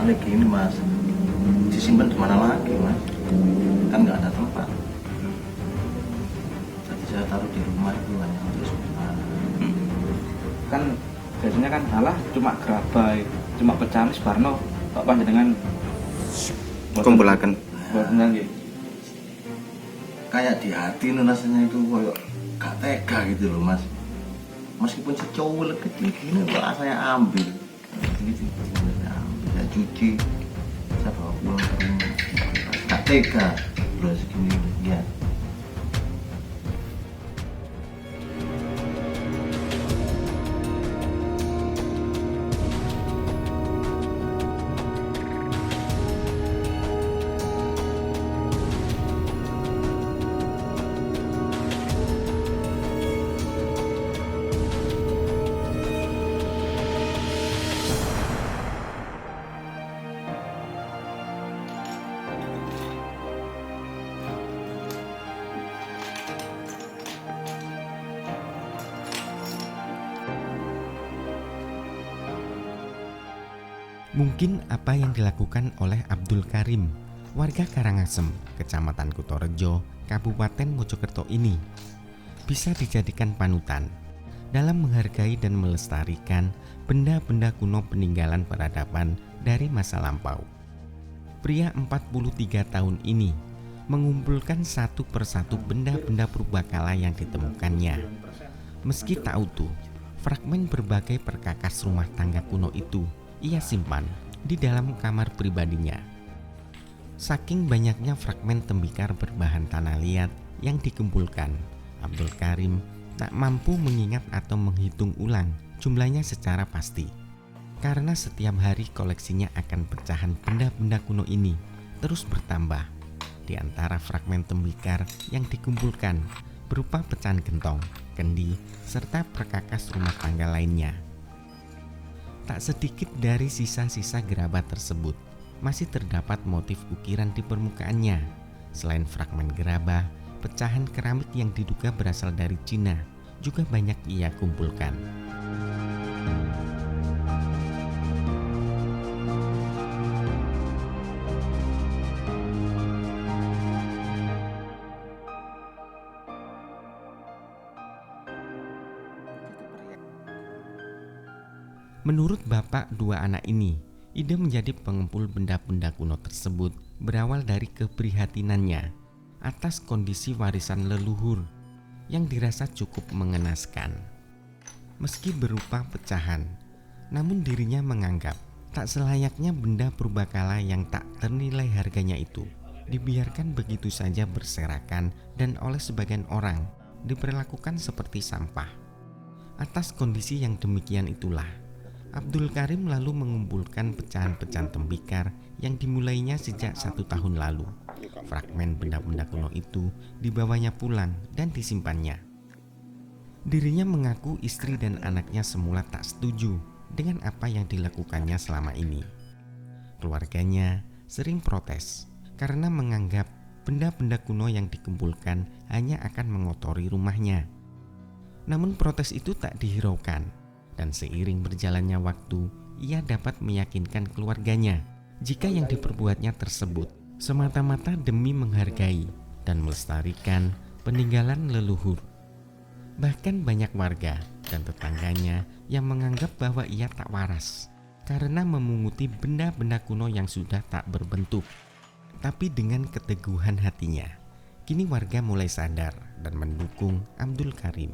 soalnya gini mas, disimpan di mana lagi mas, kan nggak ada tempat. Jadi saya taruh di rumah itu hanya terus gimana. Kan biasanya kan alah cuma gerabai, cuma pecahan Barno kok panjenengan kumpulaken. buatan lagi. Kayak di hati nih rasanya itu kayak gak tega gitu loh mas. Meskipun secowol kecil gini kok saya ambil, gitu saya ambil, saya cuci, saya bawa pulang ke rumah. Gak tega, bro segini ya. Mungkin apa yang dilakukan oleh Abdul Karim, warga Karangasem, Kecamatan Kutorejo, Kabupaten Mojokerto ini bisa dijadikan panutan dalam menghargai dan melestarikan benda-benda kuno peninggalan peradaban dari masa lampau. Pria 43 tahun ini mengumpulkan satu persatu benda-benda purbakala yang ditemukannya. Meski tak utuh, fragmen berbagai perkakas rumah tangga kuno itu ia simpan di dalam kamar pribadinya. Saking banyaknya fragmen tembikar berbahan tanah liat yang dikumpulkan, Abdul Karim tak mampu mengingat atau menghitung ulang jumlahnya secara pasti. Karena setiap hari koleksinya akan pecahan benda-benda kuno ini terus bertambah. Di antara fragmen tembikar yang dikumpulkan berupa pecahan gentong, kendi, serta perkakas rumah tangga lainnya. Tak sedikit dari sisa-sisa gerabah tersebut masih terdapat motif ukiran di permukaannya. Selain fragmen gerabah, pecahan keramik yang diduga berasal dari Cina juga banyak ia kumpulkan. Menurut bapak dua anak ini, ide menjadi pengumpul benda-benda kuno tersebut berawal dari keprihatinannya atas kondisi warisan leluhur yang dirasa cukup mengenaskan. Meski berupa pecahan, namun dirinya menganggap tak selayaknya benda purbakala yang tak ternilai harganya itu dibiarkan begitu saja berserakan dan oleh sebagian orang diperlakukan seperti sampah. Atas kondisi yang demikian itulah Abdul Karim lalu mengumpulkan pecahan-pecahan tembikar yang dimulainya sejak 1 tahun lalu. Fragmen benda-benda kuno itu dibawanya pulang dan disimpannya. Dirinya mengaku istri dan anaknya semula tak setuju dengan apa yang dilakukannya selama ini. Keluarganya sering protes karena menganggap benda-benda kuno yang dikumpulkan hanya akan mengotori rumahnya. Namun protes itu tak dihiraukan. Dan seiring berjalannya waktu, ia dapat meyakinkan keluarganya jika yang diperbuatnya tersebut semata-mata demi menghargai dan melestarikan peninggalan leluhur. Bahkan banyak warga dan tetangganya yang menganggap bahwa ia tak waras karena memunguti benda-benda kuno yang sudah tak berbentuk. Tapi dengan keteguhan hatinya, kini warga mulai sadar dan mendukung Abdul Karim.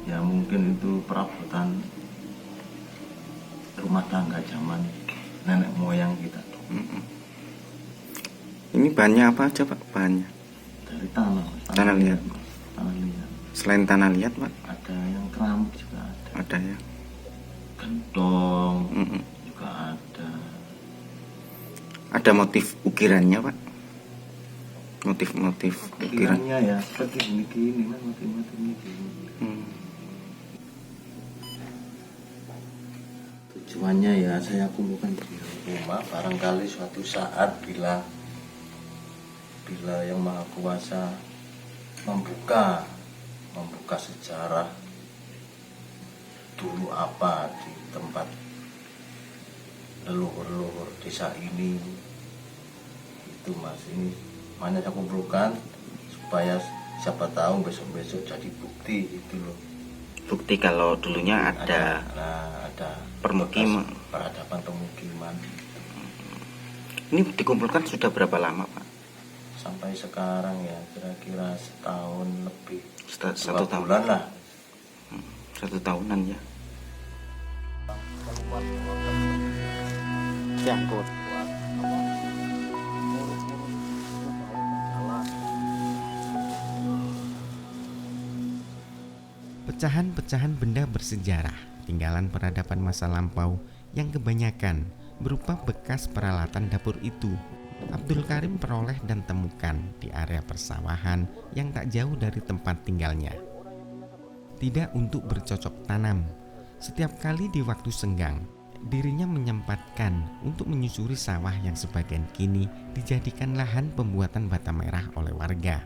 Ya mungkin itu perabotan rumah tangga zaman nenek moyang kita. Ini bahannya apa aja Pak? Bahannya Dari tanah liat. Tanah liat. Selain tanah liat Pak, Ada yang keramik juga ada. ada ya. Gentong juga ada. Ada motif ukirannya Pak? Motif-motif ukiran. Ukirannya ya seperti gini-gini kan, motif-motif gini. Tujuannya ya saya kumpulkan di rumah, barangkali suatu saat bila bila Yang Maha Kuasa membuka sejarah dulu apa di tempat leluhur desa ini, itu Mas, ini makanya saya kumpulkan supaya siapa tahu besok-besok jadi bukti itu loh. Bukti kalau dulunya ada ada permukiman, peradaban pemukiman. Ini dikumpulkan sudah berapa lama Pak? Sampai sekarang ya kira-kira setahun lebih. Satu tahun bulan lah. 1 tahunan ya. Diangkut. Pecahan-pecahan benda bersejarah tinggalan peradaban masa lampau yang kebanyakan berupa bekas peralatan dapur itu Abdul Karim peroleh dan temukan di area persawahan yang tak jauh dari tempat tinggalnya. Tidak untuk bercocok tanam, setiap kali di waktu senggang dirinya menyempatkan untuk menyusuri sawah yang sebagian kini dijadikan lahan pembuatan bata merah oleh warga.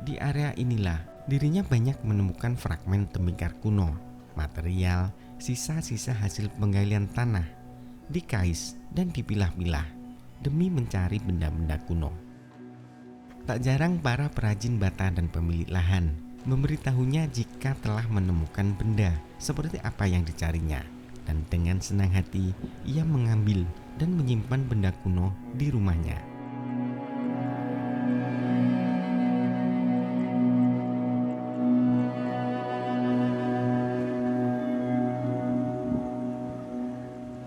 Di area inilah dirinya banyak menemukan fragmen tembikar kuno, material, sisa-sisa hasil penggalian tanah, dikais dan dipilah-pilah demi mencari benda-benda kuno. Tak jarang para perajin bata dan pemilik lahan memberitahunya jika telah menemukan benda seperti apa yang dicarinya, dan dengan senang hati ia mengambil dan menyimpan benda kuno di rumahnya.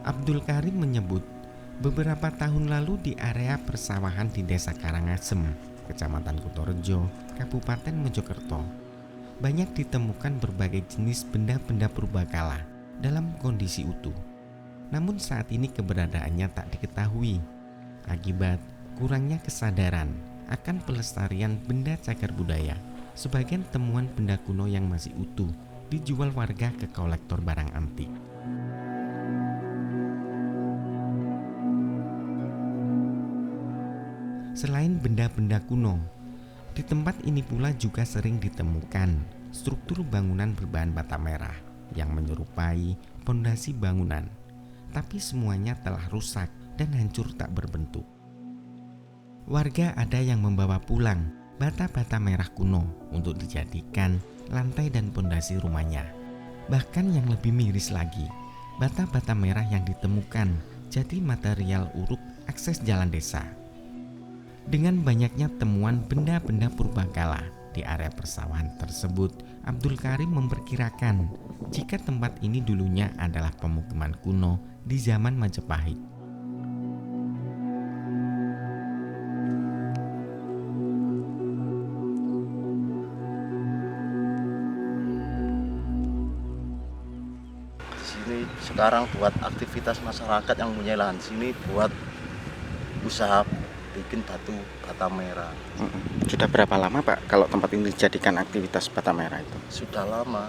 Abdul Karim menyebut beberapa tahun lalu di area persawahan di Desa Karangasem, Kecamatan Kutorejo, Kabupaten Mojokerto, banyak ditemukan berbagai jenis benda-benda purbakala dalam kondisi utuh. Namun saat ini keberadaannya tak diketahui akibat kurangnya kesadaran akan pelestarian benda cagar budaya. Sebagian temuan benda kuno yang masih utuh dijual warga ke kolektor barang antik. Selain benda-benda kuno, di tempat ini pula juga sering ditemukan struktur bangunan berbahan bata merah yang menyerupai pondasi bangunan, tapi semuanya telah rusak dan hancur tak berbentuk. Warga ada yang membawa pulang bata-bata merah kuno untuk dijadikan lantai dan pondasi rumahnya. Bahkan yang lebih miris lagi, bata-bata merah yang ditemukan jadi material uruk akses jalan desa. Dengan banyaknya temuan benda-benda purbakala di area persawahan tersebut, Abdul Karim memperkirakan jika tempat ini dulunya adalah pemukiman kuno di zaman Majapahit. Di sini sekarang buat aktivitas masyarakat yang punya lahan sini buat usaha bikin bata merah. Sudah berapa lama Pak kalau tempat ini dijadikan aktivitas bata merah itu? Sudah lama.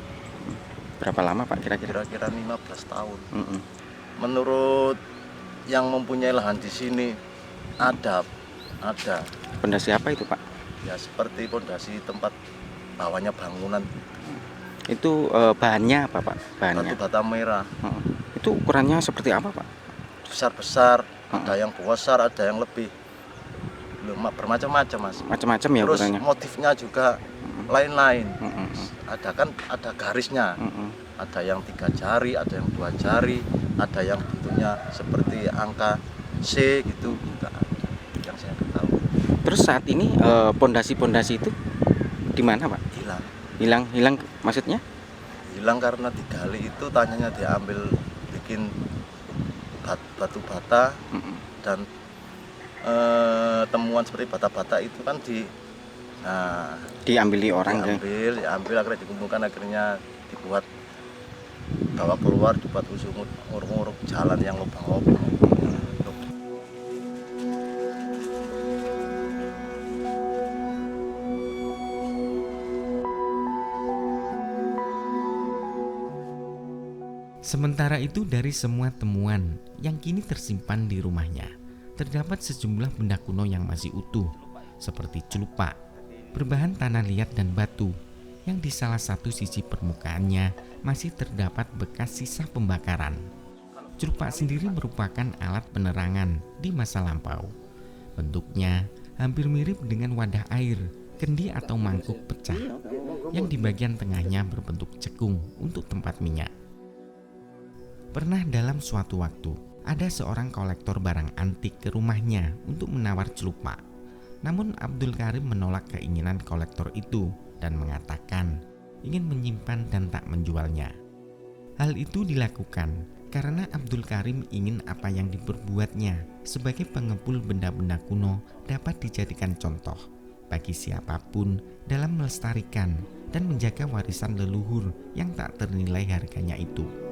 Berapa lama Pak kira-kira? Kira-kira 15 tahun. Menurut yang mempunyai lahan di sini ada. Pondasi apa itu Pak? Ya seperti pondasi tempat bawahnya bangunan. Itu bahannya apa Pak? Bahannya Bata merah. Itu ukurannya seperti apa Pak? Besar-besar, ada yang besar, ada yang lebih. Bermacam-macam Mas. Macam-macam ya Terus ukurannya. motifnya juga lain-lain. Ada garisnya. Ada yang 3 jari, ada yang 2 jari, ada yang bentuknya seperti angka C gitu. Juga ada yang saya ketahui. Terus saat ini pondasi-pondasi itu di mana Pak? Hilang maksudnya? Hilang karena digali itu tanyanya diambil bikin batu bata dan temuan seperti bata-bata itu kan diambili orang diambil akhirnya dikumpulkan, akhirnya dibuat bawa keluar, dibuat uruk-uruk jalan yang lubang-lubang. Sementara itu dari semua temuan yang kini tersimpan di rumahnya, terdapat sejumlah benda kuno yang masih utuh, seperti celupak, berbahan tanah liat dan batu, yang di salah satu sisi permukaannya masih terdapat bekas sisa pembakaran. Celupak sendiri merupakan alat penerangan di masa lampau. Bentuknya hampir mirip dengan wadah air, kendi atau mangkuk pecah, yang di bagian tengahnya berbentuk cekung untuk tempat minyak. Pernah dalam suatu waktu, ada seorang kolektor barang antik ke rumahnya untuk menawar celupak. Namun Abdul Karim menolak keinginan kolektor itu dan mengatakan ingin menyimpan dan tak menjualnya. Hal itu dilakukan karena Abdul Karim ingin apa yang diperbuatnya sebagai pengepul benda-benda kuno dapat dijadikan contoh bagi siapapun dalam melestarikan dan menjaga warisan leluhur yang tak ternilai harganya itu.